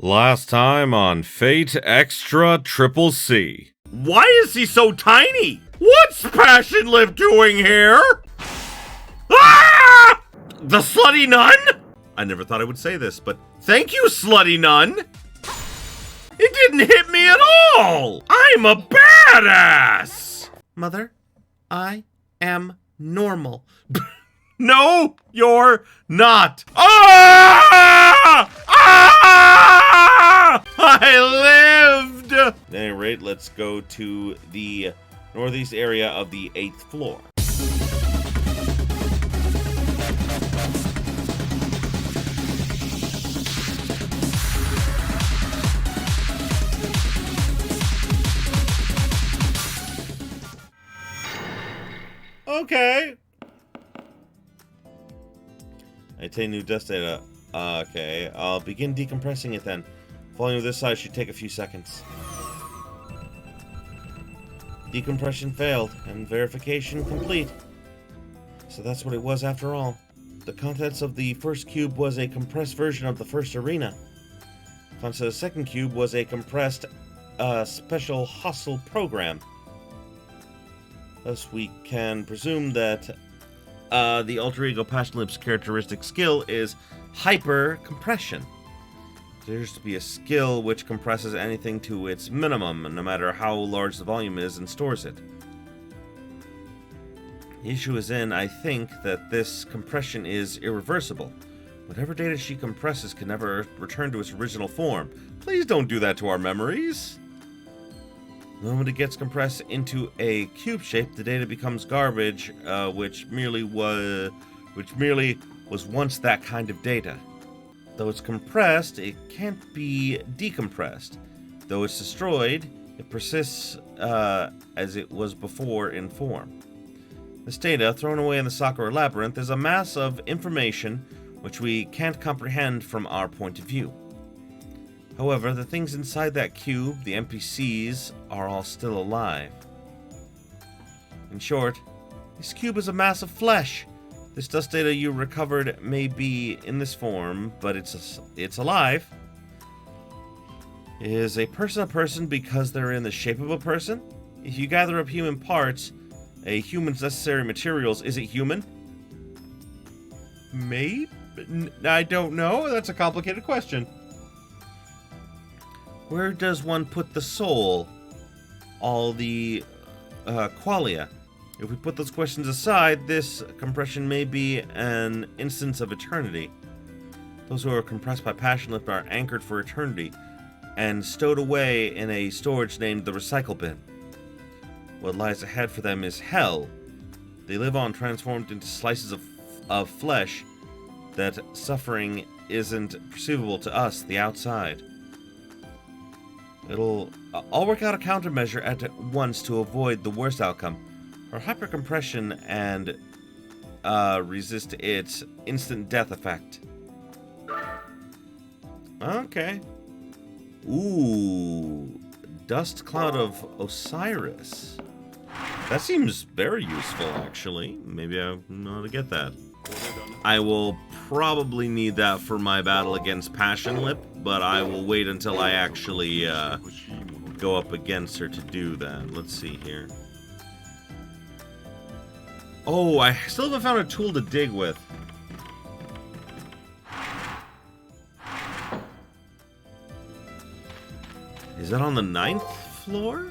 Last time on Fate Extra Triple C. Why is he so tiny? What's Passionlip doing here? Ah! The slutty nun? I never thought I would say this, but thank you, slutty nun. It didn't hit me at all. I'm a badass. Mother, I am normal. No, you're not. Ah! Ah! I lived! At any rate, let's go to the northeast area of the 8th floor. Okay. I obtain new dust data. Okay, I'll begin decompressing it then. Following this side should take a few seconds. Decompression failed, and verification complete. So that's what it was after all. The contents of the first cube was a compressed version of the first arena. The contents of the second cube was a compressed, special hostile program. Thus, we can presume that the alter ego Passionlip's characteristic skill is hyper compression. There appears to be a skill which compresses anything to its minimum, no matter how large the volume is, and stores it. The issue is I think that this compression is irreversible. Whatever data she compresses can never return to its original form. Please don't do that to our memories. The moment it gets compressed into a cube shape, the data becomes garbage, which merely was once that kind of data. Though it's compressed, it can't be decompressed. Though it's destroyed, it persists as it was before in form. This data, thrown away in the Sakura Labyrinth, is a mass of information which we can't comprehend from our point of view. However, the things inside that cube, the NPCs, are all still alive. In short, this cube is a mass of flesh. This dust data you recovered may be in this form, but it's alive. Is a person because they're in the shape of a person? If you gather up human parts, a human's necessary materials, is it human? Maybe? I don't know. That's a complicated question. Where does one put the soul? All the qualia. If we put those questions aside, this compression may be an instance of eternity. Those who are compressed by Passionlip are anchored for eternity and stowed away in a storage named the recycle bin. What lies ahead for them is hell. They live on, transformed into slices of flesh. That suffering isn't perceivable to us, the outside. I'll work out a countermeasure at once to avoid the worst outcome. Or hypercompression and resist its instant death effect. Okay. Ooh. Dust Cloud of Osiris. That seems very useful, actually. Maybe I know how to get that. I will probably need that for my battle against Passionlip, but I will wait until I actually go up against her to do that. Let's see here. Oh, I still haven't found a tool to dig with. Is that on the 9th floor?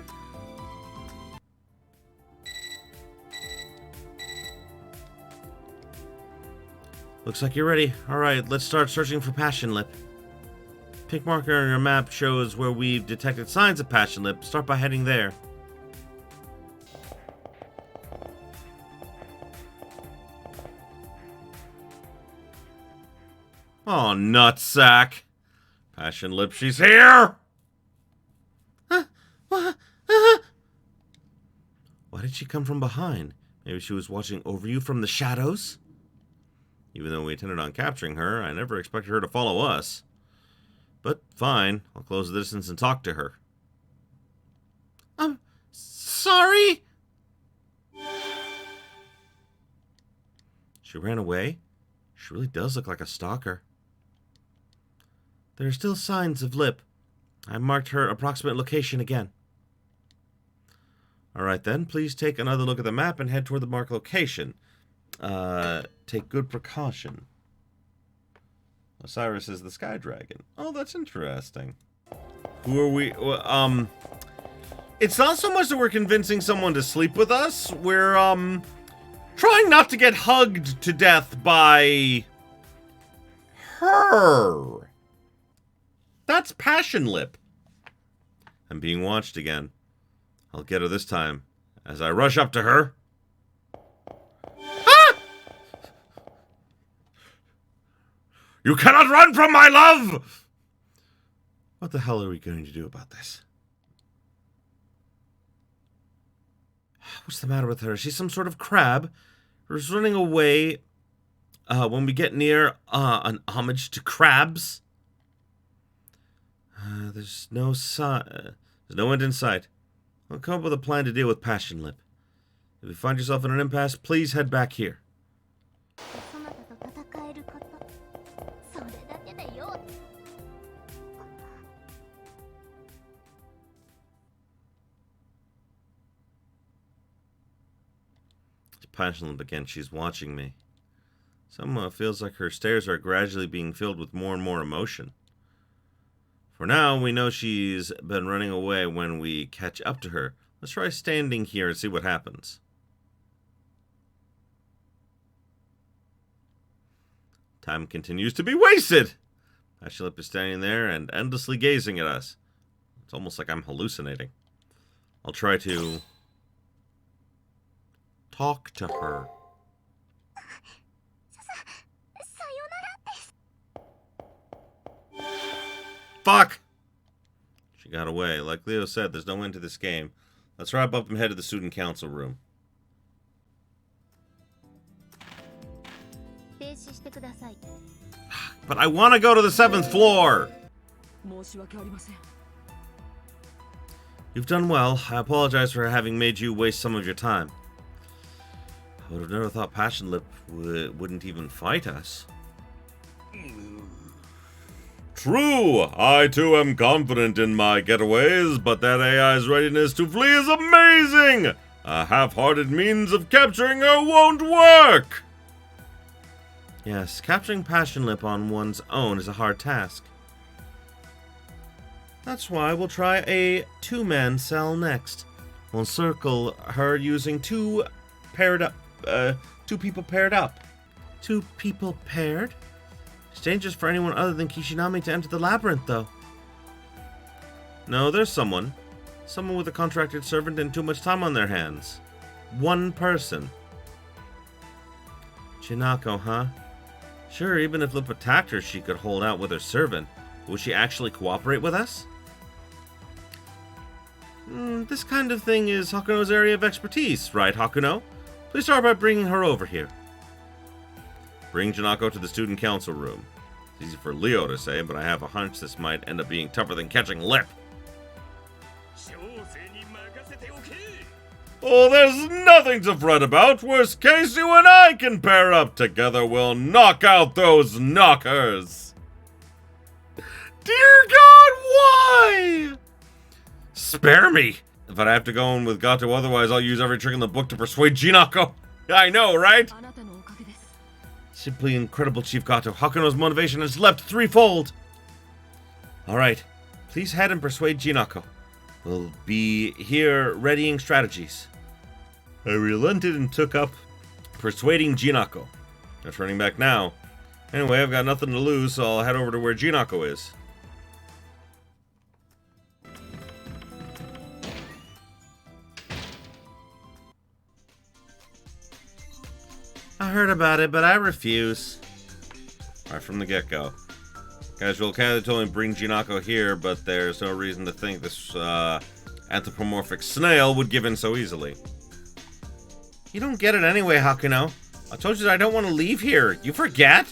Looks like you're ready. Alright, let's start searching for Passionlip. Pink marker on your map shows where we've detected signs of Passionlip. Start by heading there. Oh, nutsack. Passionlip, she's here! Why did she come from behind? Maybe she was watching over you from the shadows? Even though we intended on capturing her, I never expected her to follow us. But fine, I'll close the distance and talk to her. Sorry? She ran away? She really does look like a stalker. There are still signs of Lip. I marked her approximate location again. Alright then, please take another look at the map and head toward the marked location. Take good precaution. Osiris is the Sky Dragon. Oh, that's interesting. Who are we? It's not so much that we're convincing someone to sleep with us. We're, trying not to get hugged to death by her. That's Passionlip. I'm being watched again. I'll get her this time. As I rush up to her. Ah! You cannot run from my love! What the hell are we going to do about this? What's the matter with her? She's some sort of crab. She's running away when we get near an homage to crabs. There's no end in sight. I'll come up with a plan to deal with Passionlip. If you find yourself in an impasse, please head back here. Passionlip again. She's watching me. Somehow it feels like her stares are gradually being filled with more and more emotion. For now, we know she's been running away when we catch up to her. Let's try standing here and see what happens. Time continues to be wasted! Passionlip is standing there and endlessly gazing at us. It's almost like I'm hallucinating. I'll try to talk to her. Fuck! She got away. Like Leo said, there's no end to this game. Let's wrap up and head to the student council room. But I want to go to the 7th floor! You've done well. I apologize for having made you waste some of your time. I would have never thought Passionlip wouldn't even fight us. True, I too am confident in my getaways, but that AI's readiness to flee is amazing! A half-hearted means of capturing her won't work! Yes, capturing Passionlip on one's own is a hard task. That's why we'll try a 2-man cell next. We'll circle her using two people paired up. 2 people paired? It's dangerous for anyone other than Kishinami to enter the labyrinth, though. No, there's someone. Someone with a contracted servant and too much time on their hands. 1 person. Jinako, huh? Sure, even if Lip attacked her, she could hold out with her servant. Will she actually cooperate with us? This kind of thing is Hakuno's area of expertise, right, Hakuno? Please start by bringing her over here. Bring Jinako to the student council room. It's easy for Leo to say, but I have a hunch this might end up being tougher than catching Lip. Oh, there's nothing to fret about. Worst case, you and I can pair up. Together we'll knock out those knockers. Dear God, why? Spare me. If I have to go in with Gato, otherwise I'll use every trick in the book to persuade Jinako. I know, right? Simply incredible, Chief Gato. Hakuno's motivation has leapt 3-fold. Alright, please head and persuade Jinako. We'll be here readying strategies. I relented and took up persuading Jinako. No turning back now. Anyway, I've got nothing to lose, so I'll head over to where Jinako is. I heard about it, but I refuse. Right from the get-go. Casual Cat told me bring Jinako here, but there's no reason to think this anthropomorphic snail would give in so easily. You don't get it anyway, Hakuno. I told you that I don't want to leave here. You forget?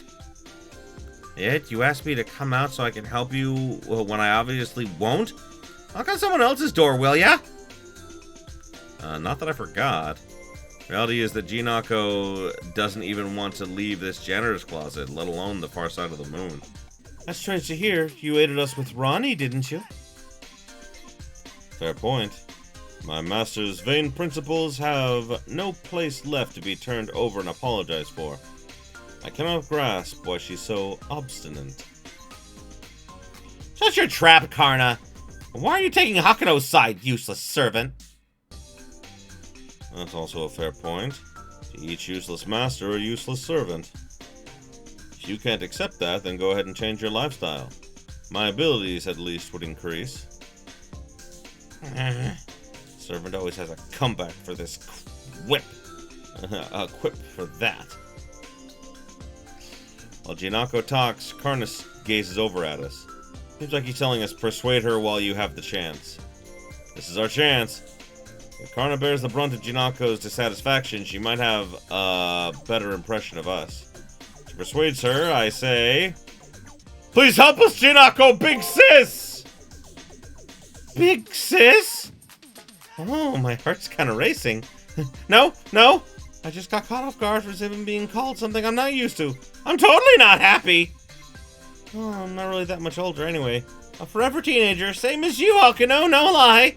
Yet you asked me to come out so I can help you when I obviously won't? Knock on someone else's door, will ya? Not that I forgot. Reality is that Jinako doesn't even want to leave this janitor's closet, let alone the far side of the moon. That's strange to hear. You aided us with Ronnie, didn't you? Fair point. My master's vain principles have no place left to be turned over and apologized for. I cannot grasp why she's so obstinate. Shut your trap, Karna! Why are you taking Hakuno's side, useless servant? That's also a fair point. To each useless master, a useless servant. If you can't accept that, then go ahead and change your lifestyle. My abilities, at least, would increase. Servant always has a comeback for this quip. A quip for that. While Jinako talks, Karnas gazes over at us. Seems like he's telling us, persuade her while you have the chance. This is our chance. If Karna bears the brunt of Jinako's dissatisfaction, she might have a better impression of us. She persuades her, I say... Please help us, Jinako, big sis! Big sis? Oh, my heart's kind of racing. No! I just got caught off guard for even being called something I'm not used to. I'm totally not happy! Oh, I'm not really that much older anyway. A forever teenager, same as you, Hakuno, no lie!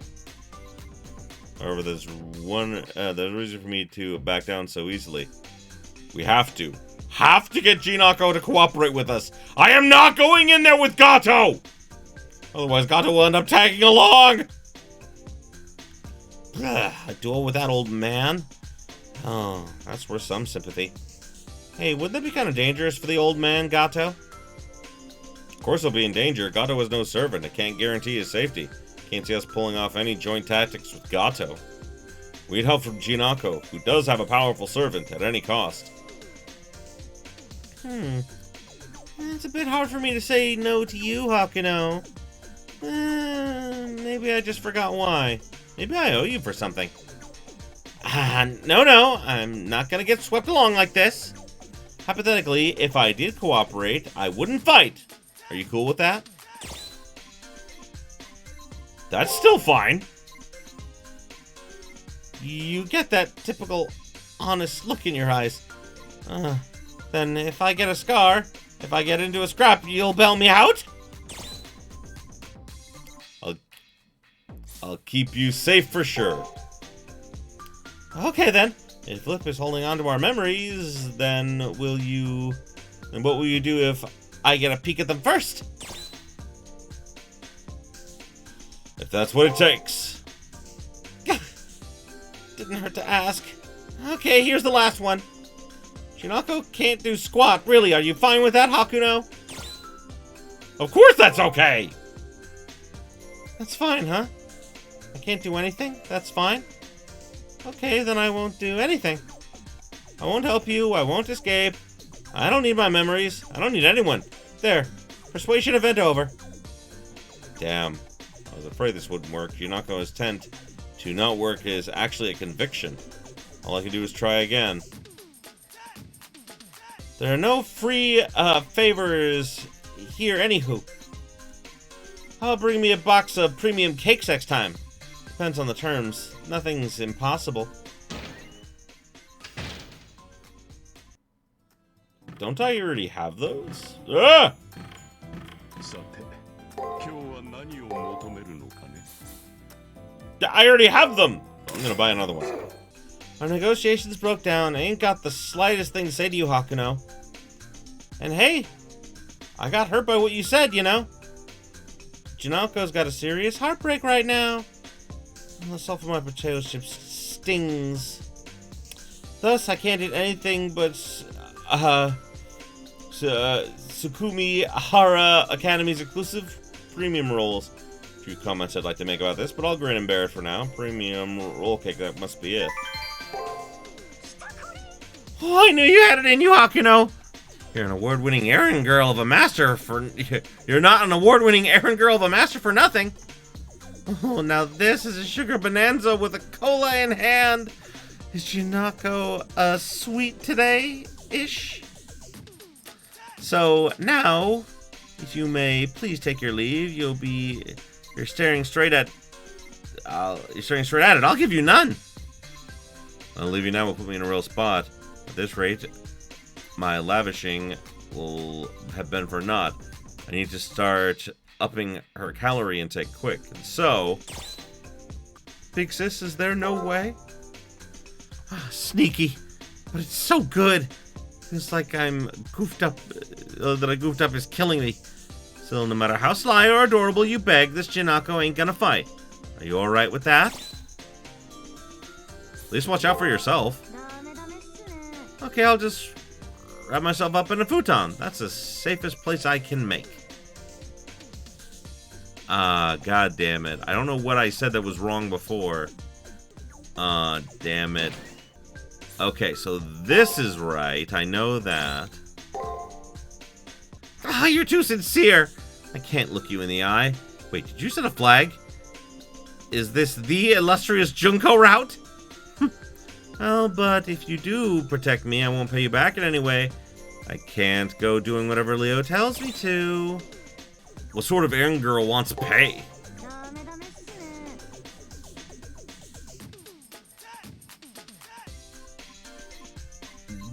However, there's a reason for me to back down so easily. We have to get Jinako to cooperate with us. I am not going in there with Gato! Otherwise, Gato will end up tagging along! A duel with that old man? Oh, that's worth some sympathy. Hey, wouldn't that be kind of dangerous for the old man, Gato? Of course he'll be in danger. Gato is no servant. It can't guarantee his safety. Can't see us pulling off any joint tactics with Gato. We need help from Jinako, who does have a powerful servant at any cost. It's a bit hard for me to say no to you, Hakuno. Maybe I just forgot why. Maybe I owe you for something. No, I'm not gonna get swept along like this. Hypothetically, if I did cooperate, I wouldn't fight. Are you cool with that? That's still fine. You get that typical honest look in your eyes. Then if I get a scar, if I get into a scrap, you'll bail me out? I'll keep you safe for sure. Okay then. If Lip is holding on to our memories, then what will you do if I get a peek at them first? If that's what it takes. Didn't hurt to ask. Okay, here's the last one. Jinako can't do squat. Really, are you fine with that, Hakuno? Of course that's okay! That's fine, huh? I can't do anything? That's fine? Okay, then I won't do anything. I won't help you, I won't escape. I don't need my memories. I don't need anyone. There. Persuasion event over. Damn. I was afraid this wouldn't work. Jinako's tent to not work is actually a conviction. All I can do is try again. There are no free favors here anywho. I'll bring me a box of premium cakes next time. Depends on the terms. Nothing's impossible. Don't I already have those? Ah! I already have them! I'm gonna buy another one. Our negotiations broke down. I ain't got the slightest thing to say to you, Hakuno. And hey, I got hurt by what you said, you know. Jinako's got a serious heartbreak right now. And the salt from my potato chips stings. Thus, I can't eat anything but Tsukumi Hara Academy's exclusive premium rolls. A few comments I'd like to make about this, but I'll grin and bear it for now. Premium roll cake, that must be it. Oh, I knew you had it in you, Hakuno. You're an award-winning errand girl of a master for... You're not an award-winning errand girl of a master for nothing. Oh, now this is a sugar bonanza with a cola in hand. Is Jinako sweet today-ish? So now, if you may please take your leave, you're staring straight at it. I'll give you none. I'll leave you now will put me in a real spot. At this rate, my lavishing will have been for naught. I need to start upping her calorie intake quick. And so, Big Sis, is there no way? Sneaky, but it's so good. It's like I'm goofed up, that I goofed up is killing me. Still, no matter how sly or adorable you beg, this Jinako ain't gonna fight. Are you alright with that? At least watch out for yourself. Okay, I'll just wrap myself up in a futon. That's the safest place I can make. God damn it. I don't know what I said that was wrong before. Damn it. Okay, so this is right. I know that. Ah, you're too sincere. I can't look you in the eye. Wait, did you set a flag? Is this the illustrious Junko route? Oh, but if you do protect me, I won't pay you back in any way. I can't go doing whatever Leo tells me to. What sort of errand girl wants pay?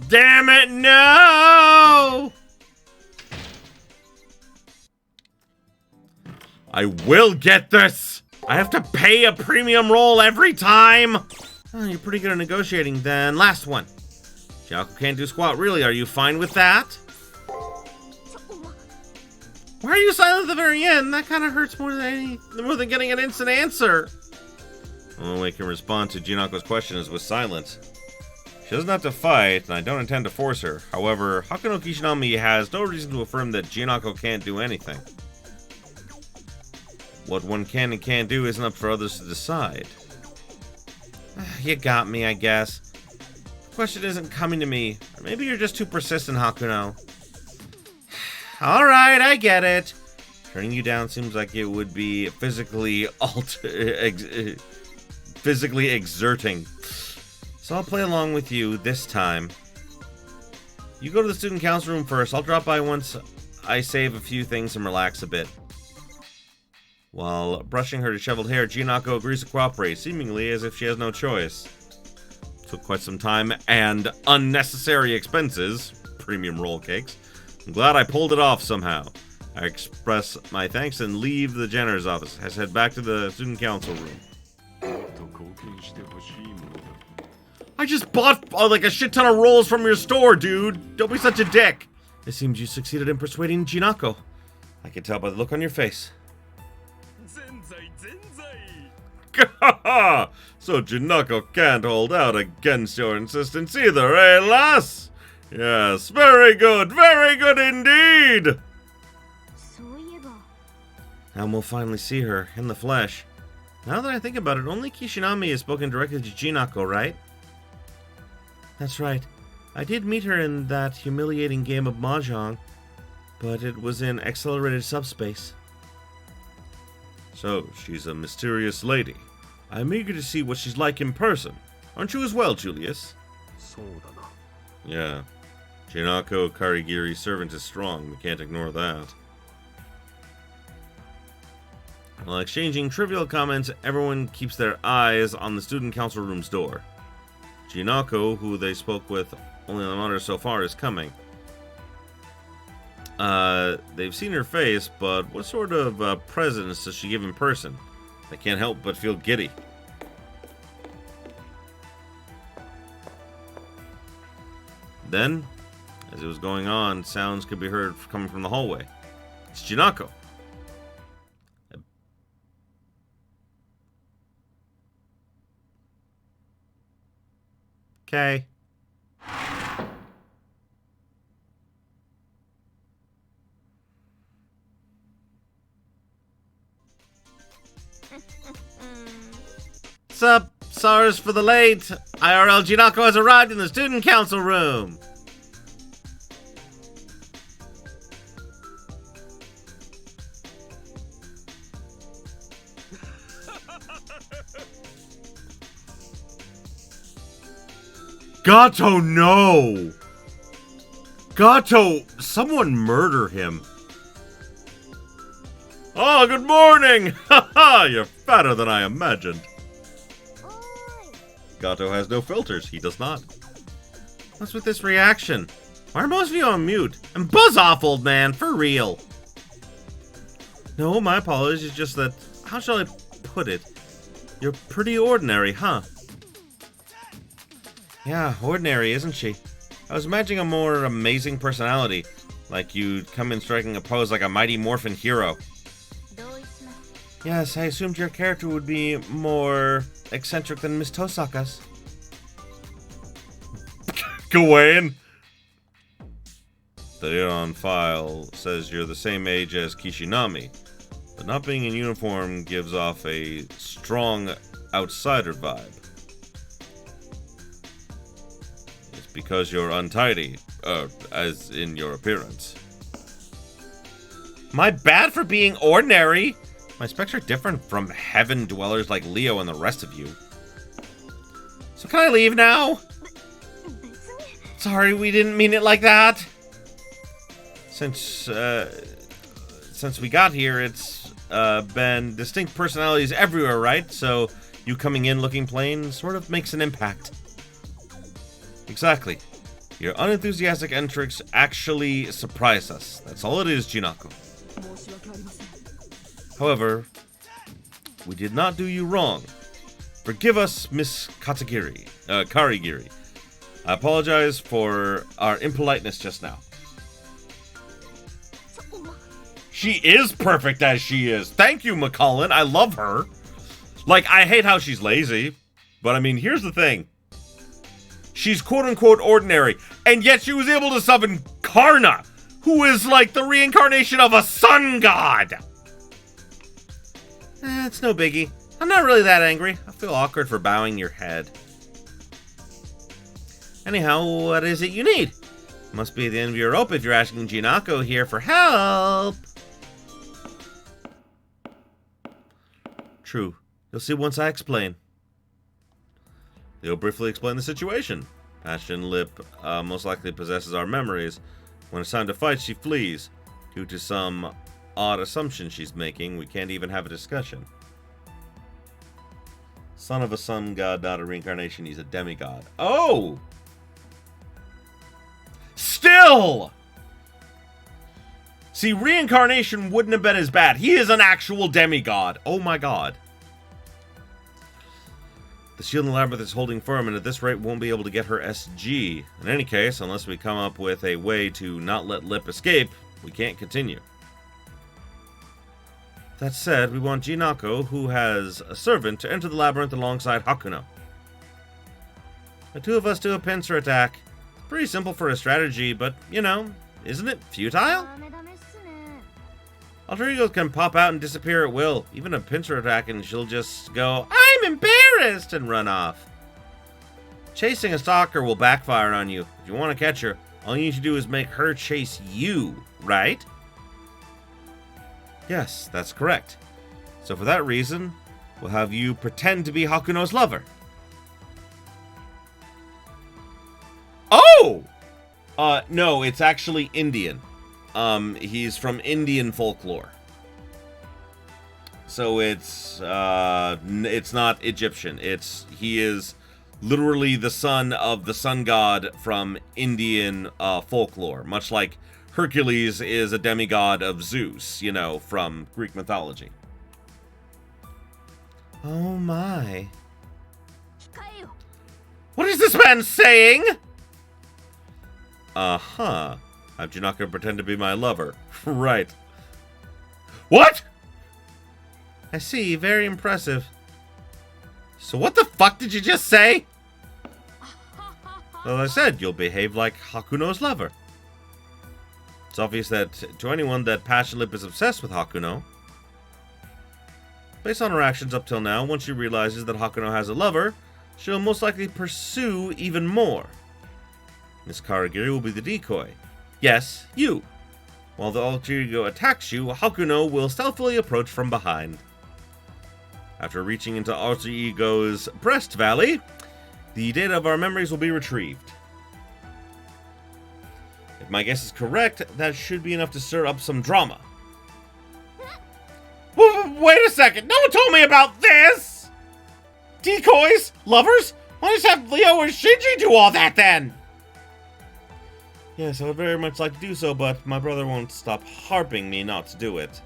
Damn it, no! I will get this! I have to pay a premium roll every time! Oh, you're pretty good at negotiating then. Last one. Jinako can't do squat, really. Are you fine with that? Why are you silent at the very end? That kind of hurts more than getting an instant answer. The only way I can respond to Jinako's question is with silence. She doesn't have to fight, and I don't intend to force her. However, Hakuno Kishinami has no reason to affirm that Jinako can't do anything. What one can and can't do isn't up for others to decide. You got me, I guess. The question isn't coming to me. Or maybe you're just too persistent, Hakuno. Alright, I get it. Turning you down seems like it would be physically exerting. So I'll play along with you this time. You go to the student council room first. I'll drop by once I save a few things and relax a bit. While brushing her disheveled hair, Jinako agrees to cooperate, seemingly as if she has no choice. Took quite some time and unnecessary expenses. Premium roll cakes. I'm glad I pulled it off somehow. I express my thanks and leave the janitor's office. I head back to the student council room. I just bought like a shit ton of rolls from your store, dude. Don't be such a dick. It seems you succeeded in persuading Jinako. I can tell by the look on your face. So Jinako can't hold out against your insistence either, eh, lass? Yes, very good indeed! Now we'll finally see her, in the flesh. Now that I think about it, only Kishinami has spoken directly to Jinako, right? That's right. I did meet her in that humiliating game of Mahjong, but it was in accelerated subspace. So, she's a mysterious lady. I'm eager to see what she's like in person. Aren't you as well, Julius? Yeah. Jinako Karigiri's servant is strong. We can't ignore that. While exchanging trivial comments, everyone keeps their eyes on the student council room's door. Jinako, who they spoke with only on the monitor so far, is coming. They've seen her face, but what sort of presence does she give in person? I can't help but feel giddy. Then, as it was going on, sounds could be heard coming from the hallway. It's Jinako. Okay. What's up? Sorry for the late. IRL Jinako has arrived in the student council room. Gato, no! Gato, someone murder him. Oh, good morning! Haha, you're fatter than I imagined. Gato has no filters, he does not. What's with this reaction? Why are most of you on mute? And buzz off, old man, for real. No, my apologies. It's just that, how shall I put it? You're pretty ordinary, huh? Yeah, ordinary, isn't she? I was imagining a more amazing personality. Like you'd come in striking a pose like a mighty morphin hero. Yes, I assumed your character would be more eccentric than Miss Tosaka's. Gawain! The data on file says you're the same age as Kishinami, but not being in uniform gives off a strong outsider vibe. It's because you're untidy, as in your appearance. My bad for being ordinary! My specs are different from heaven dwellers like Leo and the rest of you. So can I leave now? Sorry, we didn't mean it like that. Since we got here, it's been distinct personalities everywhere, right? So you coming in looking plain sort of makes an impact. Exactly. Your unenthusiastic entrance actually surprised us. That's all it is, Jinako. However, we did not do you wrong. Forgive us, Miss Karigiri. I apologize for our impoliteness just now. She is perfect as she is. Thank you, McCullen. I love her. Like, I hate how she's lazy. But, I mean, here's the thing. She's quote-unquote ordinary. And yet she was able to summon Karna, who is like the reincarnation of a sun god. It's no biggie. I'm not really that angry. I feel awkward for bowing your head. Anyhow, what is it you need? Must be the end of your rope if you're asking Jinako here for help. True. You'll see once I explain. They'll briefly explain the situation. Passionlip most likely possesses our memories. When it's time to fight, she flees. Due to some odd assumption she's making, we can't even have a discussion. Son of a sun god, not a reincarnation. He's a demigod. Oh! Still! See, reincarnation wouldn't have been as bad. He is an actual demigod. Oh my god. The shield in the labyrinth is holding firm, and at this rate won't be able to get her SG. In any case, unless we come up with a way to not let Lip escape, we can't continue. That said, we want Jinako, who has a servant, to enter the labyrinth alongside Hakuno. The two of us do a pincer attack. It's pretty simple for a strategy, but, you know, isn't it futile? Alter egos can pop out and disappear at will. Even a pincer attack and she'll just go, I'm embarrassed, and run off. Chasing a stalker will backfire on you. If you want to catch her, all you need to do is make her chase you, right? Yes, that's correct. So for that reason, we'll have you pretend to be Hakuno's lover. Oh! No, it's actually Indian. He's from Indian folklore. So it's not Egyptian. He is literally the son of the sun god from Indian folklore, much like Hercules is a demigod of Zeus, you know, from Greek mythology. Oh my. What is this man saying? Uh-huh. Have Jinako pretend to be my lover. Right. What? I see. Very impressive. So what the fuck did you just say? Well, I said you'll behave like Hakuno's lover. It's obvious that to anyone that Passionlip is obsessed with Hakuno. Based on her actions up till now, once she realizes that Hakuno has a lover, she'll most likely pursue even more. Miss Karigiri will be the decoy. Yes, you. While the alter ego attacks you, Hakuno will stealthily approach from behind. After reaching into alter ego's breast valley, the data of our memories will be retrieved. If my guess is correct, that should be enough to stir up some drama. Wait a second, no one told me about this! Decoys? Lovers? Why don't you have Leo or Shinji do all that then? Yes, I would very much like to do so, but my brother won't stop harping me not to do it.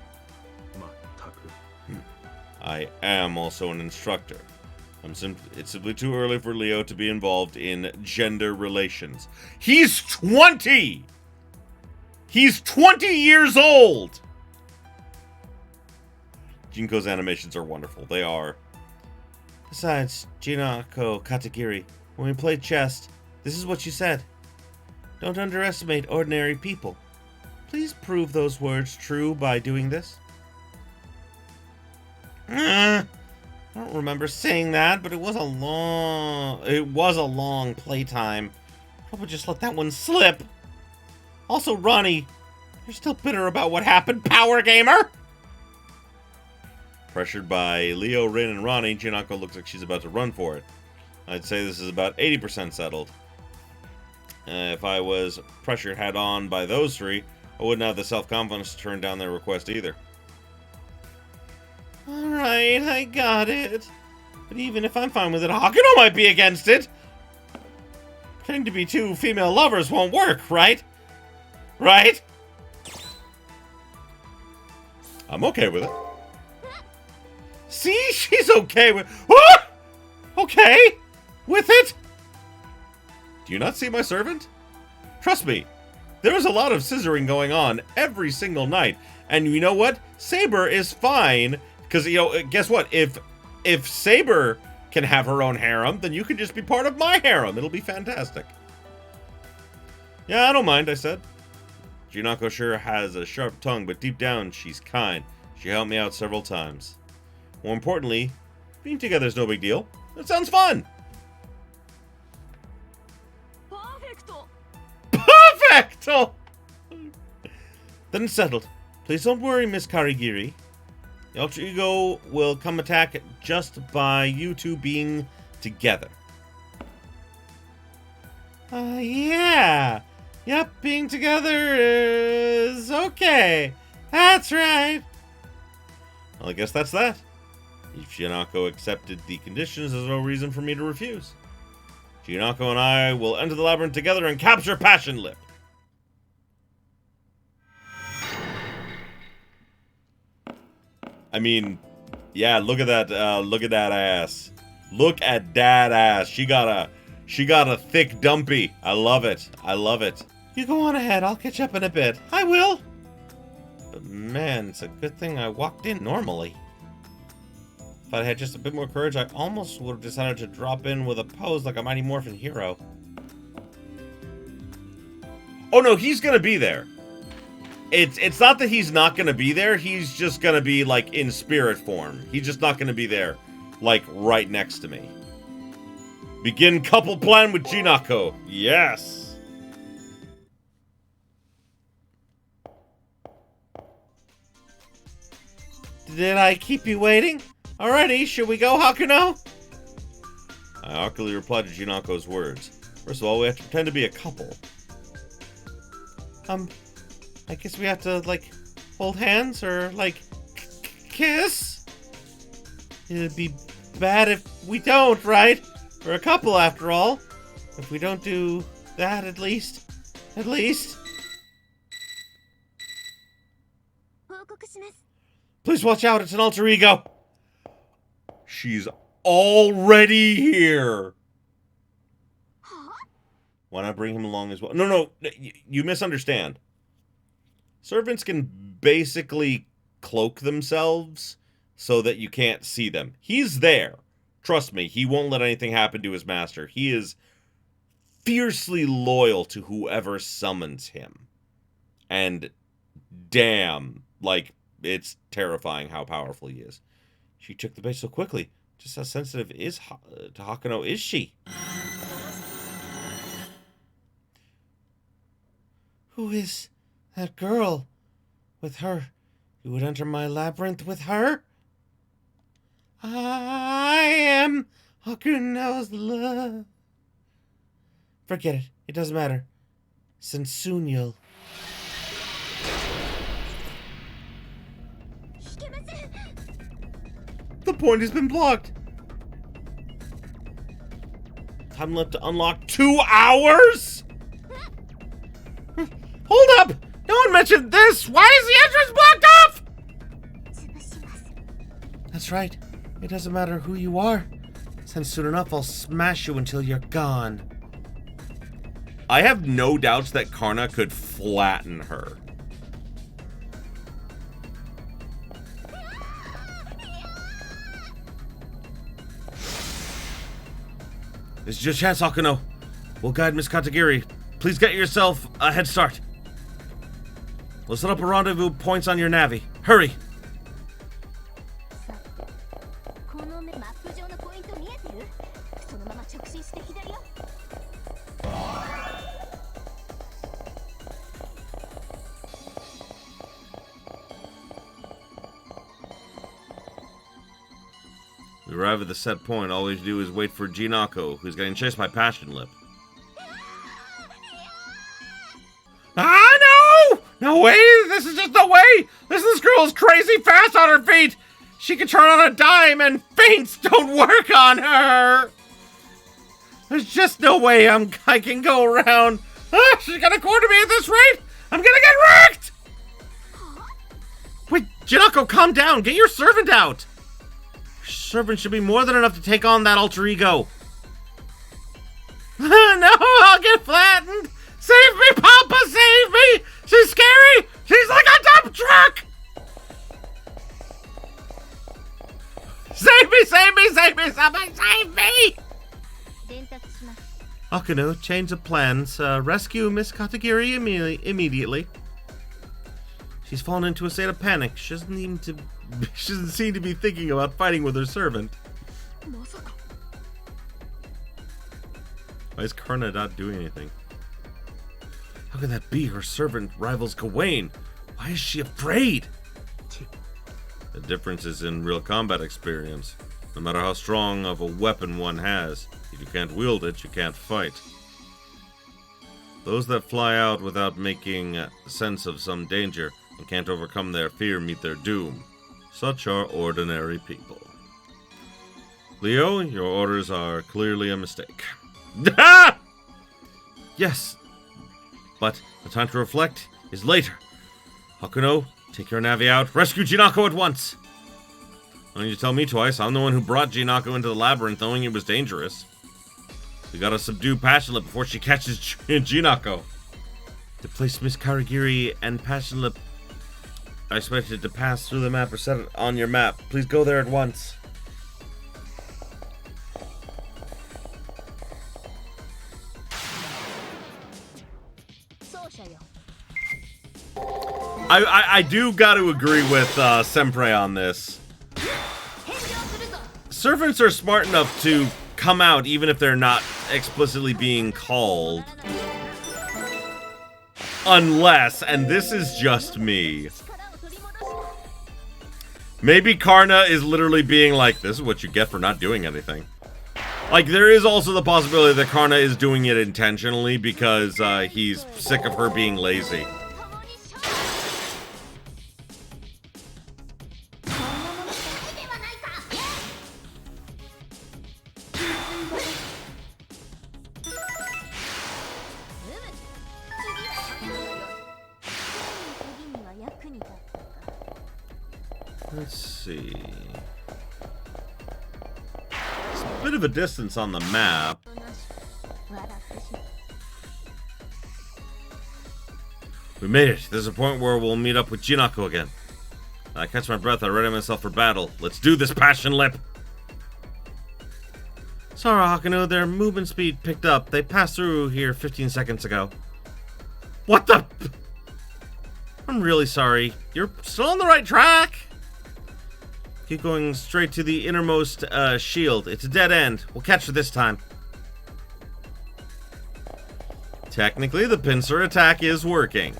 I am also an instructor. It's simply too early for Leo to be involved in gender relations. He's 20! He's 20 years old! Jinko's animations are wonderful. They are. Besides, Jinako Katagiri, when we played chess, this is what you said. Don't underestimate ordinary people. Please prove those words true by doing this. I don't remember saying that, but it was a long playtime. Probably just let that one slip. Also, Ronnie, you're still bitter about what happened, Power Gamer? Pressured by Leo, Rin, and Ronnie, Jinako looks like she's about to run for it. I'd say this is about 80% settled. If I was pressured head-on by those three, I wouldn't have the self-confidence to turn down their request either. Alright, I got it. But even if I'm fine with it, Hakuno might be against it. Pretending to be two female lovers won't work, right? Right? I'm okay with it. See? She's okay with... Ah! Okay! With it? Do you not see my servant? Trust me, there is a lot of scissoring going on every single night. And you know what? Saber is fine. Because, you know, guess what? If Saber can have her own harem, then you can just be part of my harem. It'll be fantastic. Yeah, I don't mind, I said. Jinako sure has a sharp tongue, but deep down, she's kind. She helped me out several times. More importantly, being together is no big deal. That sounds fun! Perfecto! Then it's settled. Please don't worry, Miss Karigiri. The alter ego will come attack just by you two being together. Yeah. Yep, being together is okay. That's right. Well, I guess that's that. If Jinako accepted the conditions, there's no reason for me to refuse. Jinako and I will enter the labyrinth together and capture Passionlip. I mean, yeah, look at that ass. Look at that ass. She got a thick dumpy. I love it. I love it. You go on ahead. I'll catch up in a bit. I will. But man, it's a good thing I walked in normally. If I had just a bit more courage, I almost would have decided to drop in with a pose like a Mighty Morphin hero. Oh no, he's gonna be there. It's not that he's not gonna be there, he's just gonna be, like, in spirit form. He's just not gonna be there, like, right next to me. Begin couple plan with Jinako. Yes! Did I keep you waiting? Alrighty, should we go, Hakuno? I awkwardly replied to Jinako's words. First of all, we have to pretend to be a couple. I guess we have to, like, hold hands or, like, kiss? It'd be bad if we don't, right? We're a couple, after all. If we don't do that, at least. Please watch out, it's an alter ego. She's already here. Why not bring him along as well? No, you misunderstand. Servants can basically cloak themselves so that you can't see them. He's there. Trust me, he won't let anything happen to his master. He is fiercely loyal to whoever summons him. And damn, like, it's terrifying how powerful he is. She took the bait so quickly. Just how sensitive to Hakuno is she? Who is that girl? With her? You would enter my labyrinth with her? I am Hakuno's love. Forget it. It doesn't matter. Since soon you'll... The point has been blocked. Time left to unlock 2 hours? Hold up! No one mentioned this! Why is the entrance blocked off? That's That's right. It doesn't matter who you are. Since soon enough I'll smash you until you're gone. I have no doubts that Karna could flatten her. This is your chance, Hakuno. We'll guide Miss Katagiri. Please get yourself a head start. We'll set up a rendezvous points on your navi. Hurry! We arrive at the set point. All we have to do is wait for Jinako, who's getting chased by Passionlip. Ah, no! No way! This is just no way! This girl is crazy fast on her feet! She can turn on a dime and feints don't work on her! There's just no way I can go around. Ah, she's gonna corner me at this rate! I'm gonna get wrecked! Wait, Jinako, calm down! Get your servant out! Your servant should be more than enough to take on that alter ego. No, I'll get flattened! Save me, Papa, save me! She's scary! She's like a dump truck! Save me, save me, save me, somebody save me! Hakuno, change of plans. Rescue Miss Katagiri immediately. She's fallen into a state of panic. She doesn't seem to be thinking about fighting with her servant. Why is Karna not doing anything? How can that be? Her servant rivals Gawain. Why is she afraid? The difference is in real combat experience. No matter how strong of a weapon one has, if you can't wield it, you can't fight. Those that fly out without making sense of some danger and can't overcome their fear meet their doom. Such are ordinary people. Leo, your orders are clearly a mistake. Yes, but the time to reflect is later. Hakuno, take your navi out. Rescue Jinako at once. Don't need to tell me twice. I'm the one who brought Jinako into the labyrinth knowing it was dangerous. We gotta subdue Passionlip before she catches Jinako. The place Miss Karagiri and Passionlip are expected to pass through the map or set it on your map. Please go there at once. I do got to agree with Sempre on this. Servants are smart enough to come out even if they're not explicitly being called. Unless, and this is just me, maybe Karna is literally being like, this is what you get for not doing anything. Like, there is also the possibility that Karna is doing it intentionally because he's sick of her being lazy. Let's see. It's a bit of a distance on the map. We made it. There's a point where we'll meet up with Jinako again. I catch my breath. I ready myself for battle. Let's do this, Passionlip. Sorry, Hakuno. Their movement speed picked up. They passed through here 15 seconds ago. What the? I'm really sorry. You're still on the right track. Keep going straight to the innermost shield. It's a dead end. We'll catch her this time. Technically, the pincer attack is working.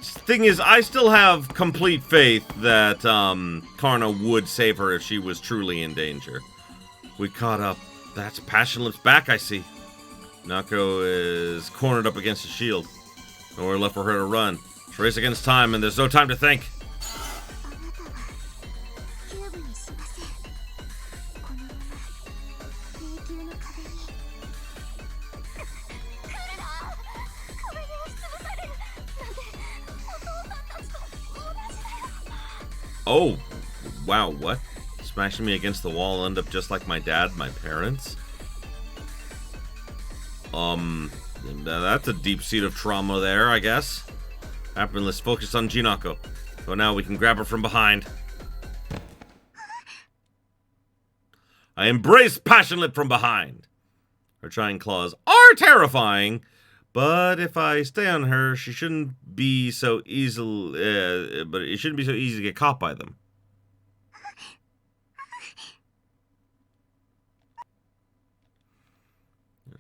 Thing is, I still have complete faith that Karna would save her if she was truly in danger. We caught up. That's Passionlip's back, I see. Nako is cornered up against the shield. Nowhere left for her to run. It's a race against time, and there's no time to think. Oh, wow, what? Smashing me against the wall, end up just like my dad, my parents? That's a deep seat of trauma there, I guess. Let's focus on Jinako. So now we can grab her from behind. I embrace Passionlip from behind. Her giant claws are terrifying, but if I stay on her, she shouldn't be so easily. But it shouldn't be so easy to get caught by them.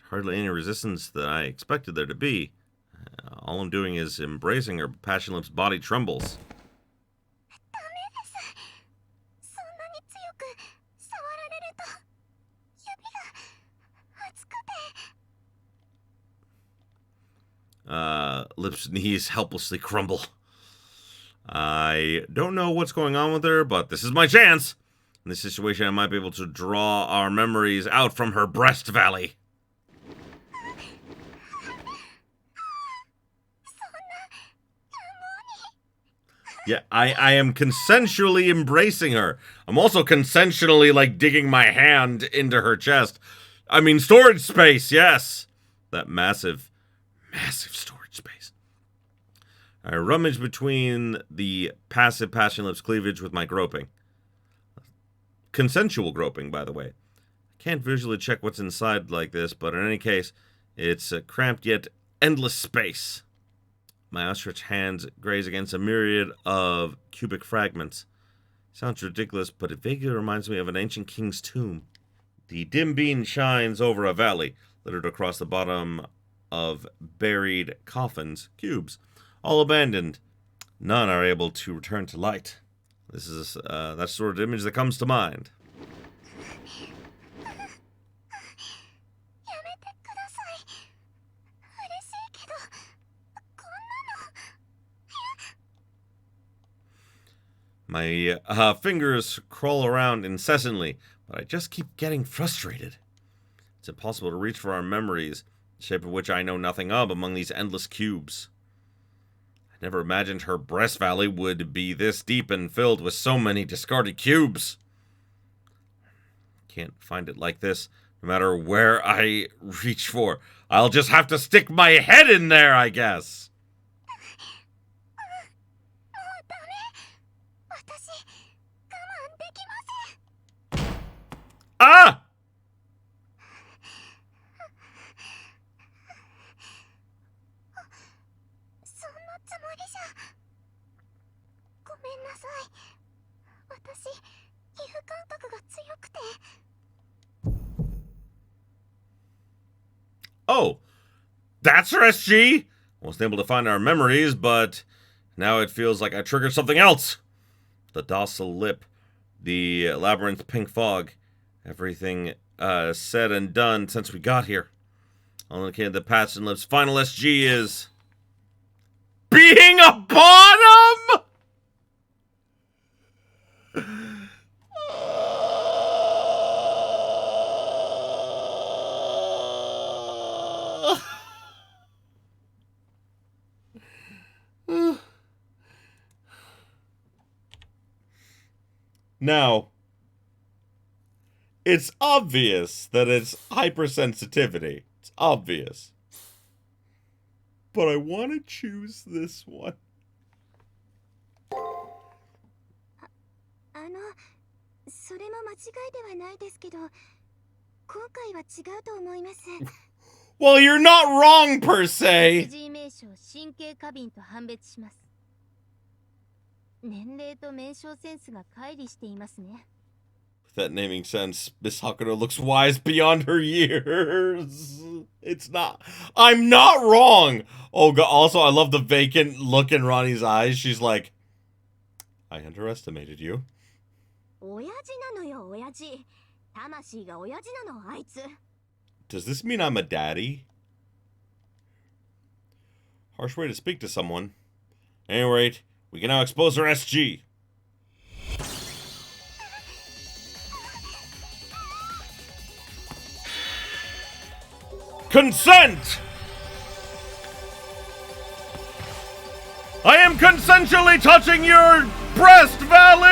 Hardly any resistance that I expected there to be. All I'm doing is embracing her. Passionlip's body trembles. Lip's knees helplessly crumble. I don't know what's going on with her, but this is my chance. In this situation, I might be able to draw our memories out from her breast valley. Yeah, I am consensually embracing her. I'm also consensually, like, digging my hand into her chest. I mean, storage space, yes. That massive storage space. I rummage between the passive Passionlip's cleavage with my groping. Consensual groping, by the way. I can't visually check what's inside like this, but in any case, it's a cramped yet endless space. My outstretched hands graze against a myriad of cubic fragments. Sounds ridiculous, but it vaguely reminds me of an ancient king's tomb. The dim beam shines over a valley, littered across the bottom of buried coffins, cubes, all abandoned. None are able to return to light. This is that sort of image that comes to mind. My fingers crawl around incessantly, but I just keep getting frustrated. It's impossible to reach for our memories, the shape of which I know nothing of among these endless cubes. I never imagined her breast valley would be this deep and filled with so many discarded cubes. Can't find it like this, no matter where I reach for. I'll just have to stick my head in there, I guess. Ah! Oh, that's her SG? Wasn't able to find our memories, but now it feels like I triggered something else. The docile lip, the labyrinth pink fog, everything said and done since we got here. All indicated that Passionlip's final SG is being a bottom. Now, it's obvious that it's hypersensitivity. It's obvious. But I want to choose this one. Well, you're not wrong, per se. With that naming sense, Miss Hakuno looks wise beyond her years. It's not. I'm not wrong. Oh, God. Also, I love the vacant look in Ronnie's eyes. She's like, I underestimated you. Does this mean I'm a daddy? Harsh way to speak to someone. At any rate, we can now expose her SG. Consent! I am consensually touching your Breast Valley!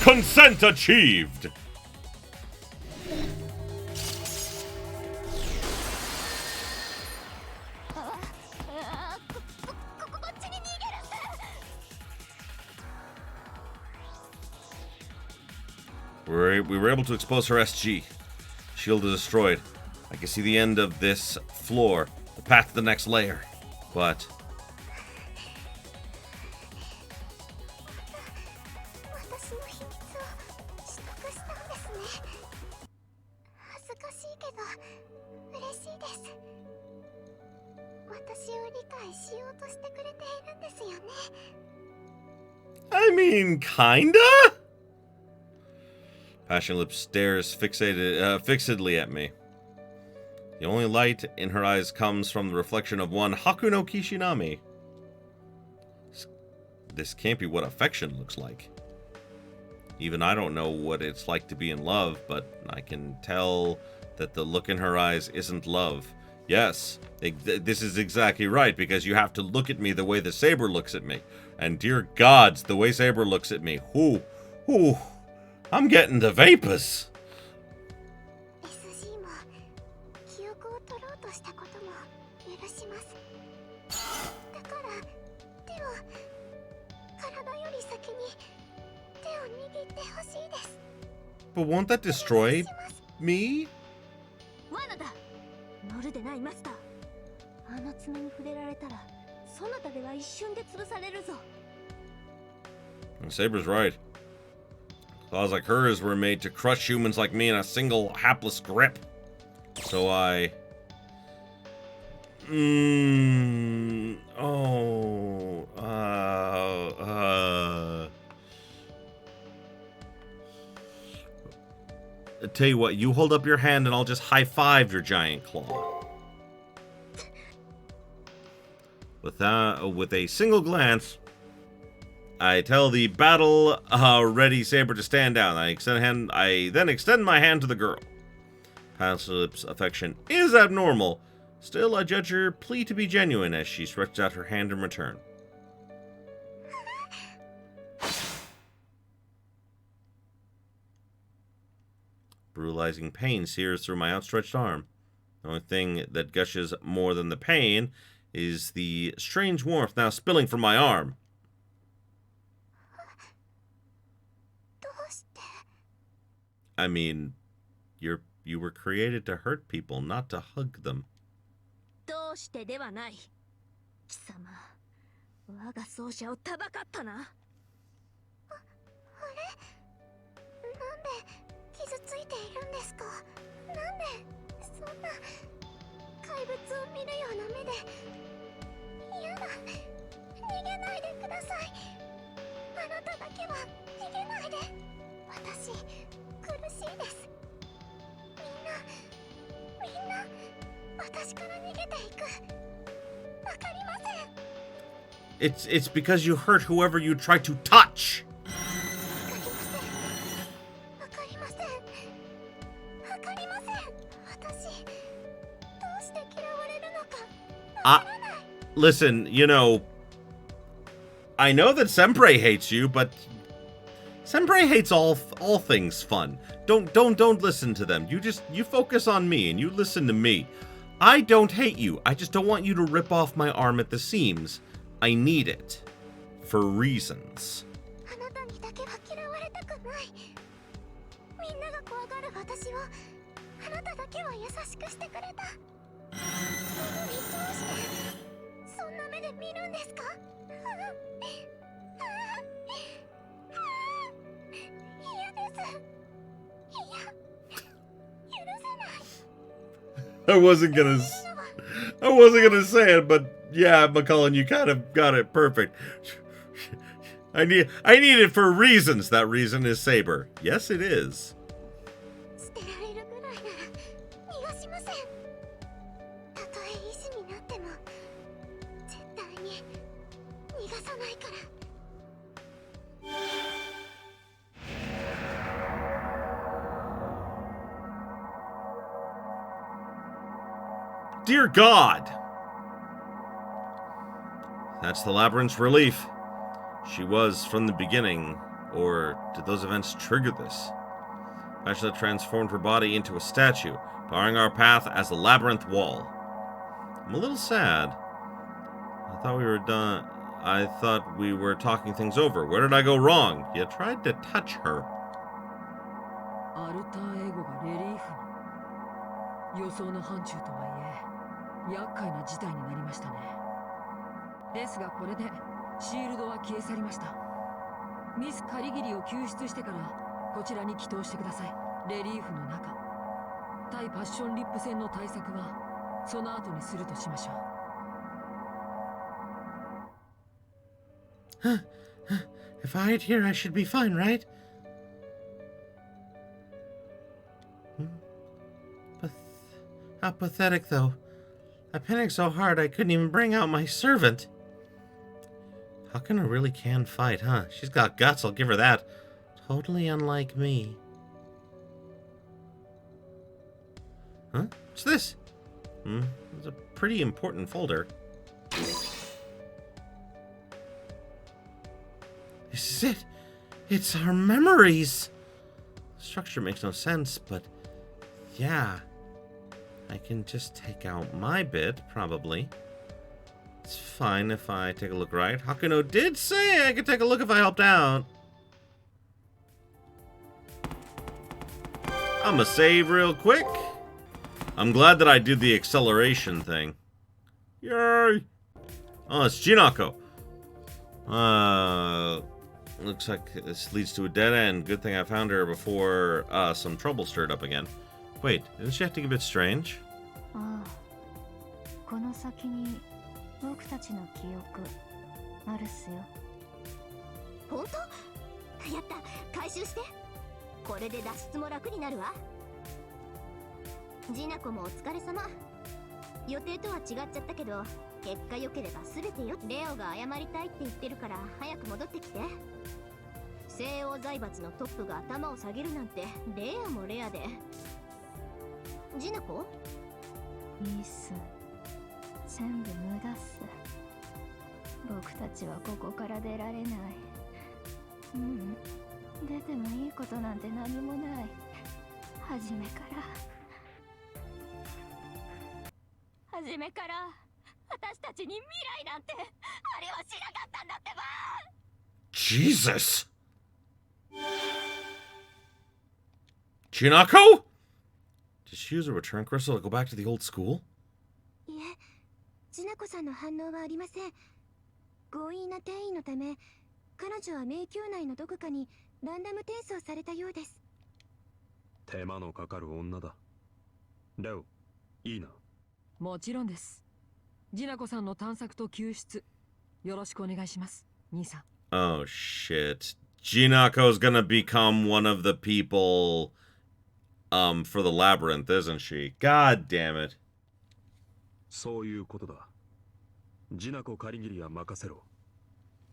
Consent achieved! We were able to expose her SG. Shield is destroyed. I can see the end of this floor, the path to the next layer. But I mean, kinda? Passionlip stares fixedly at me. The only light in her eyes comes from the reflection of one Hakuno Kishinami. This can't be what affection looks like. Even I don't know what it's like to be in love, but I can tell that the look in her eyes isn't love. Yes, this is exactly right, because you have to look at me the way the Saber looks at me. And dear gods, the way Saber looks at me. Ooh, I'm getting the vapors. But won't that destroy me? Saber's right. Claws like hers were made to crush humans like me in a single hapless grip. So I... Tell you what, you hold up your hand and I'll just high-five your giant claw. With a single glance, I tell the battle-ready Saber to stand down. I then extend my hand to the girl. Passionlip's affection is abnormal. Still, I judge her plea to be genuine as she stretches out her hand in return. Brutalizing pain sears through my outstretched arm. The only thing that gushes more than the pain is the strange warmth now spilling from my arm. I mean, you were created to hurt people, not to hug them. It's because you hurt whoever you try to touch. Listen, you know, I know that Senpai hates you, but Senpai hates all things fun. Don't listen to them. You focus on me and you listen to me. I don't hate you. I just don't want you to rip off my arm at the seams. I need it for reasons. I wasn't gonna say it, but yeah, McCullen, you kind of got it perfect. I need it for reasons. That reason is Saber. Yes, it is. Dear God! That's the labyrinth's relief. She was from the beginning, or did those events trigger this? Passionlip transformed her body into a statue, barring our path as a labyrinth wall. I'm a little sad. I thought we were talking things over. Where did I go wrong? You tried to touch her. アルターエゴがレリーフに。予想の範疇とはいえ、厄介な事態になりましたね。ですがこれでシールドは消え去りました。ミスカリギリを救出してからこちらに帰投してください。レリーフの中。対パッションリップ戦の対策はその後にするとしましょう。If I hide here, I should be fine, right? How pathetic, though. I panicked so hard I couldn't even bring out my servant. Hakuno really can fight, huh? She's got guts, I'll give her that. Totally unlike me. Huh? What's this? It's a pretty important folder. This is it. It's our memories. The structure makes no sense, but yeah. I can just take out my bit, probably. It's fine if I take a look, right? Hakuno did say I could take a look if I helped out. I'ma save real quick. I'm glad that I did the acceleration thing. Yay! Oh, it's Jinako. Looks like this leads to a dead end. Good thing I found her before some trouble stirred up again. Wait, isn't she acting a bit strange? ああ、この先に僕たちの記憶あるっすよ。本当？やった、回収して。これで脱出も楽になるわ。ジナコもお疲れ様。予定とは違っちゃったけど、結果良ければ全てよ。レオが謝りたいって言ってるから早く戻ってきて。西欧財閥のトップが頭を下げるなんてレアもレアで。ジナコ？いいっす。全部無駄っす。僕たちはここから出られない。出てもいいことなんて何もない。初めから私たちに未来なんてありはしなかったんだってば。 Jesus! Jinako? Did she use a return crystal to go back to the old school? いえ、ジナコさんの反応はありません。強引な転移のため、彼女は迷宮内のどこかにランダム転送されたようです。手間のかかる女だ。レオ、いいな。もちろんです。ジナコさんの探索と救出よろしくお願いします、兄さん。Oh shit. Jinako's gonna become one of the people for the labyrinth, isn't she? God damn it. そういうことだ。ジナコカリギリは任せろ。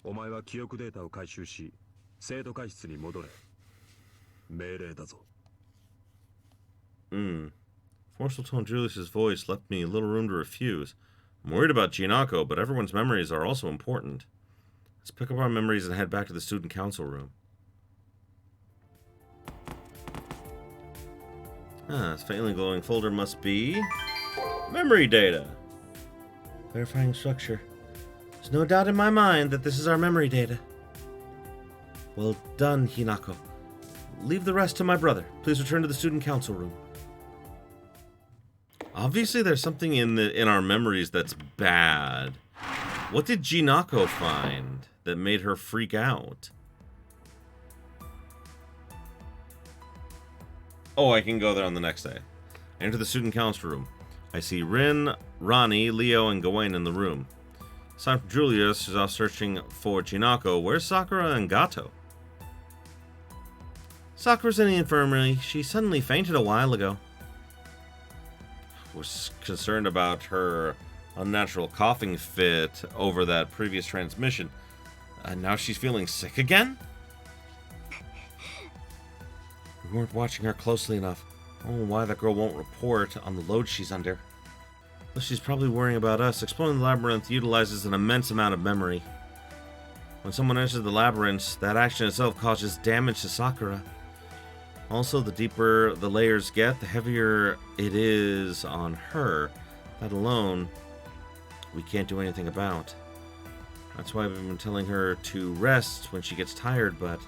お前は記憶データを回収し、生徒会室に戻れ。命令だぞ。Forceful tone Julius's voice left me little room to refuse. I'm worried about Jinako, but everyone's memories are also important. Let's pick up our memories and head back to the student council room. This faintly glowing folder must be memory data. Verifying structure. There's no doubt in my mind that this is our memory data. Well done, Hinako. Leave the rest to my brother. Please return to the student council room. Obviously, there's something in our memories that's bad. What did Jinako find that made her freak out? Oh, I can go there on the next day. I enter the student council room. I see Rin, Ronnie, Leo, and Gawain in the room. Aside from Julius, who's off searching for Jinako, where's Sakura and Gato? Sakura's in the infirmary. She suddenly fainted a while ago. Was concerned about her unnatural coughing fit over that previous transmission. And now she's feeling sick again? We weren't watching her closely enough. I don't know why that girl won't report on the load she's under. Well, she's probably worrying about us. Exploring the labyrinth utilizes an immense amount of memory. When someone enters the labyrinth, that action itself causes damage to Sakura. Also, the deeper the layers get, the heavier it is on her. That alone, we can't do anything about. That's why we've been telling her to rest when she gets tired, but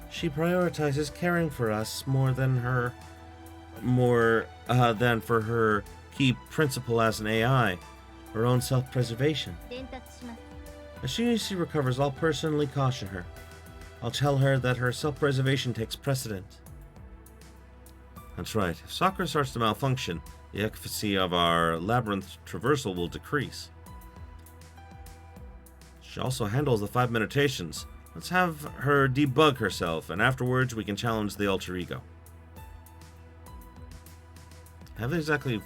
she prioritizes caring for us more than for her key principle as an AI, her own self-preservation. 伝達します。 As soon as she recovers, I'll personally caution her. I'll tell her that her self-preservation takes precedent. That's right. If Sakura starts to malfunction, the efficacy of our labyrinth traversal will decrease. She also handles the 5 meditations. Let's have her debug herself, and afterwards we can challenge the alter ego. I haven't exactly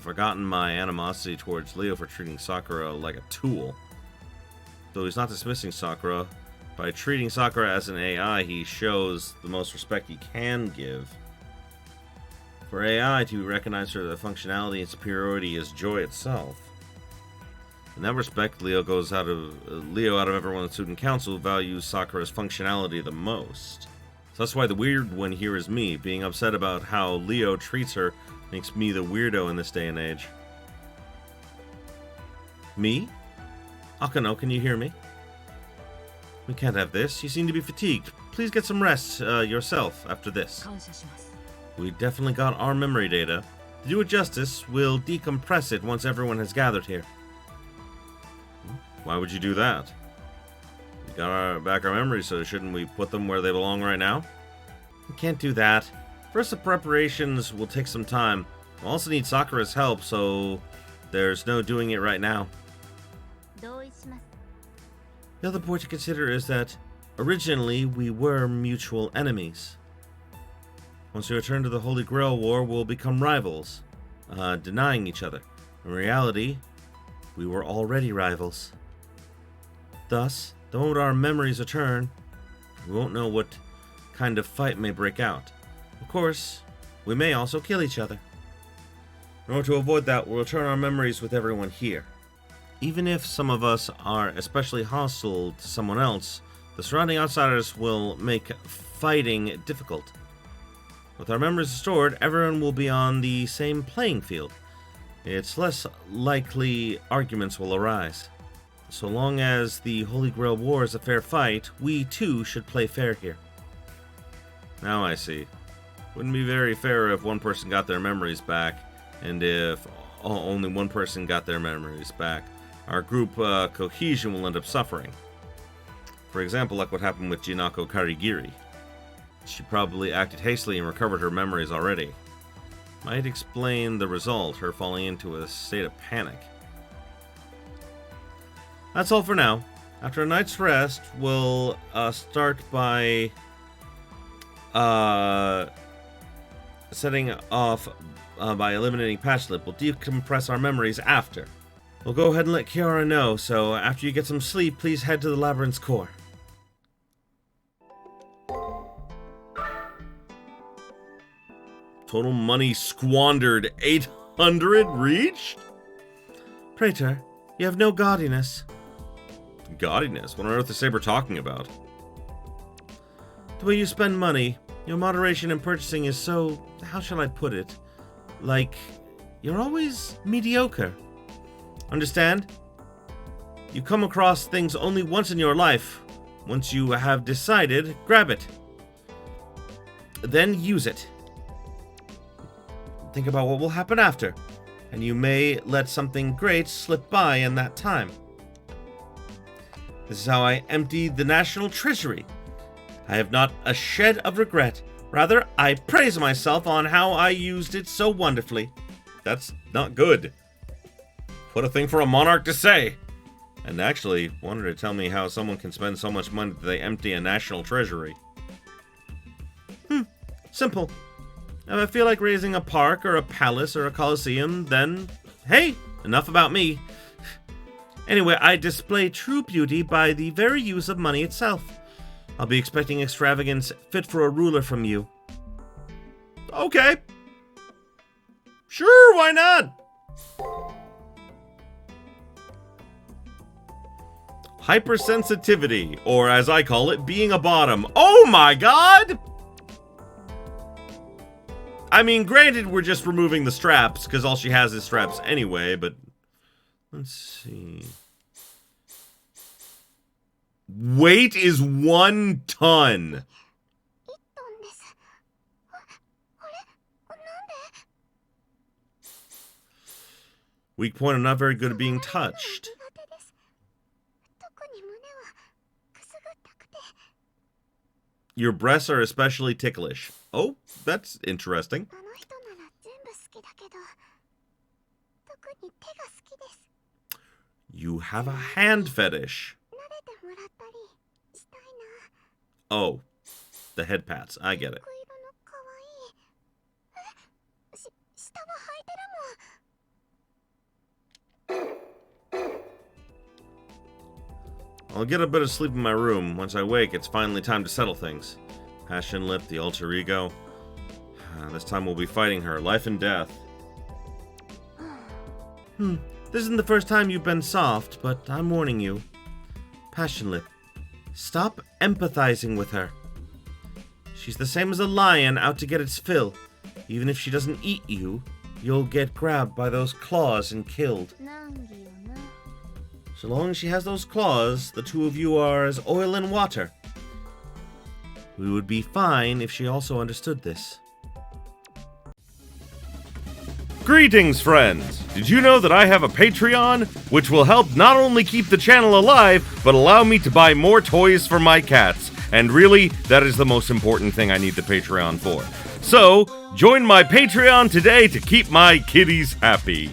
forgotten my animosity towards Leo for treating Sakura like a tool. Though he's not dismissing Sakura, by treating Sakura as an AI, he shows the most respect he can give. For AI to be recognized for the functionality and superiority is joy itself. In that respect, Leo out of everyone in the student council values Sakura's functionality the most. So that's why the weird one here is me. Being upset about how Leo treats her makes me the weirdo in this day and age. Me? Hakuno, can you hear me? We can't have this. You seem to be fatigued. Please get some rest yourself after this. 感謝します。 We definitely got our memory data. To do it justice, we'll decompress it once everyone has gathered here. Why would you do that? We got back our memories, so shouldn't we put them where they belong right now? We can't do that. First, the preparations will take some time. We'll also need Sakura's help, so there's no doing it right now. 同意します。 The other point to consider is that originally we were mutual enemies. Once we return to the Holy Grail War, we'll become rivals, denying each other. In reality, we were already rivals. Thus, the moment our memories return, we won't know what kind of fight may break out. Of course, we may also kill each other. In order to avoid that, we'll return our memories with everyone here. Even if some of us are especially hostile to someone else, the surrounding outsiders will make fighting difficult. With our memories restored, everyone will be on the same playing field. It's less likely arguments will arise. So long as the Holy Grail War is a fair fight, we too should play fair here. Now I see. Wouldn't be very fair if one person got their memories back, and if only one person got their memories back. Our group cohesion will end up suffering. For example, like what happened with Jinako Karigiri. She probably acted hastily and recovered her memories already. Might explain the result, her falling into a state of panic. That's all for now. After a night's rest, we'll start by setting off by eliminating Passionlip. We'll decompress our memories after. We'll go ahead and let Kiara know, so after you get some sleep, please head to the labyrinth's core. Total money squandered, 800 reached? Praetor, you have no gaudiness. Gaudiness? What on earth is Saber talking about? The way you spend money, your moderation in purchasing is so, how shall I put it? Like, you're always mediocre. Understand? You come across things only once in your life. Once you have decided, grab it. Then use it. Think about what will happen after, and you may let something great slip by in that time. This is how I emptied the national treasury. I have not a shed of regret. Rather, I praise myself on how I used it so wonderfully. That's not good. What a thing for a monarch to say! And actually, wanted to tell me how someone can spend so much money that they empty a national treasury. Simple. If I feel like raising a park or a palace or a coliseum, then, hey, enough about me. Anyway, I display true beauty by the very use of money itself. I'll be expecting extravagance fit for a ruler from you. Okay. Sure, why not? Hypersensitivity, or as I call it, being a bottom. Oh my god! I mean, granted, we're just removing the straps, because all she has is straps anyway, but... Let's see... Weight is 1 ton! Weak point, I'm not very good at being touched. Your breasts are especially ticklish. Oh, that's interesting. You have a hand fetish. Oh, the head pats. I get it. I'll get a bit of sleep in my room. Once I wake, it's finally time to settle things. Passionlip, the alter ego. This time we'll be fighting her, life and death. This isn't the first time you've been soft, but I'm warning you. Passionlip, stop empathizing with her. She's the same as a lion out to get its fill. Even if she doesn't eat you, you'll get grabbed by those claws and killed. So long as she has those claws, the two of you are as oil and water. We would be fine if she also understood this. Greetings, friends! Did you know that I have a Patreon, which will help not only keep the channel alive, but allow me to buy more toys for my cats? And really, that is the most important thing I need the Patreon for. So, join my Patreon today to keep my kitties happy.